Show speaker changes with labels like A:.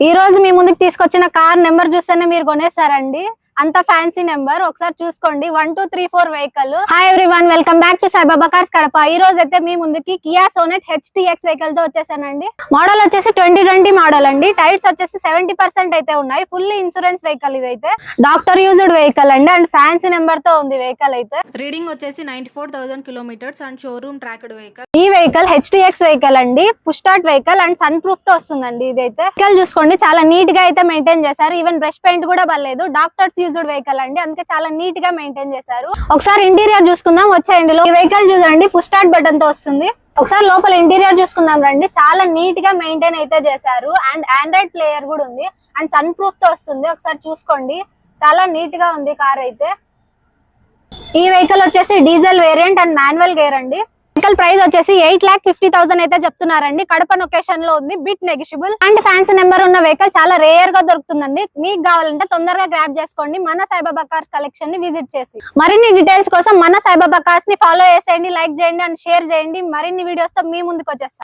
A: ఈ రోజు మీ ముందుకు తీసుకొచ్చిన కార్ నెంబర్ చూస్తేనే మీరు కొనేస్తారండి. అంత ఫ్యాన్సీ నెంబర్ ఒకసారి చూసుకోండి. 1234 vehicle. Hi everyone, welcome back to Saibaba cars Kadapa. ఈ రోజు అయితే మీ ముందుకి కియా సోనెట్ HTX వెహికల్ తో వచ్చేసానండి. మోడల్ వచ్చేసి 2020 మోడల్ అండి. టైర్స్ వచ్చేసి 70% అయితే ఉన్నాయి. ఫుల్ ఇన్సూరెన్స్ వెహికల్ ఇదైతే. డాక్టర్ యూజ్డ్ వెహికల్ అండి అండ్ ఫ్యాన్సీ నెంబర్ తో ఉంది వెహికల్ అయితే.
B: రీడింగ్ వచ్చేసి 94,000 kilometres and showroom tracked vehicle.
A: ఈ వెహికల్ HTX వెహికల్ అండి. Push start vehicle and sun proof తో వస్తుందండి ఇదైతే. వెహికల్ చూసుకోండి, చాలా నీట్ గా అయితే మెయింటైన్ చేశారు. ఈవెన్ బ్రష్ పెయింట్ కూడా పర్లేదు. డాక్టర్స్ యూజ్డ్ వెహికల్ అండి, అందుకే చాలా నీట్ గా మెయింటైన్ చేశారు. ఒకసారి ఇంటీరియర్ చూసుకుందాం వచ్చేయండి. ఈ వెహికల్ చూడండి, పుష్ స్టార్ట్ బటన్ తో వస్తుంది. ఒకసారి లోపల ఇంటీరియర్ చూసుకుందాం రండి. చాలా నీట్ గా మెయింటైన్ అయితే చేశారు అండ్ ఆండ్రాయిడ్ ప్లేయర్ కూడా ఉంది అండ్ సన్ ప్రూఫ్ తో వస్తుంది. ఒకసారి చూసుకోండి, చాలా నీట్ గా ఉంది కార్ అయితే. ఈ వెహికల్ వచ్చేసి diesel variant and manual gear అండి. వెహికల్ ప్రైస్ వచ్చేసి 8,50,000 అయితే చెప్తున్నారండి. కడప లొకేషన్ లో ఉంది, bit negotiable and fancy number ఉన్న వెహికల్ చాలా రేర్ గా దొరుకుతుందండి. మీకు కావాలంటే తొందరగా గ్రాబ్ చేసుకోండి మన సాయిబాబా కార్స్ కలెక్షన్ ని విజిట్ చేసి. మరిన్ని డీటెయిల్స్ కోసం మన సాయిబాబా కార్స్ ని ఫాలో చేసేయండి, లైక్ చేయండి అండ్ షేర్ చేయండి. మరిన్ని వీడియోస్ తో మీ ముందుకు వచ్చేస్తాం.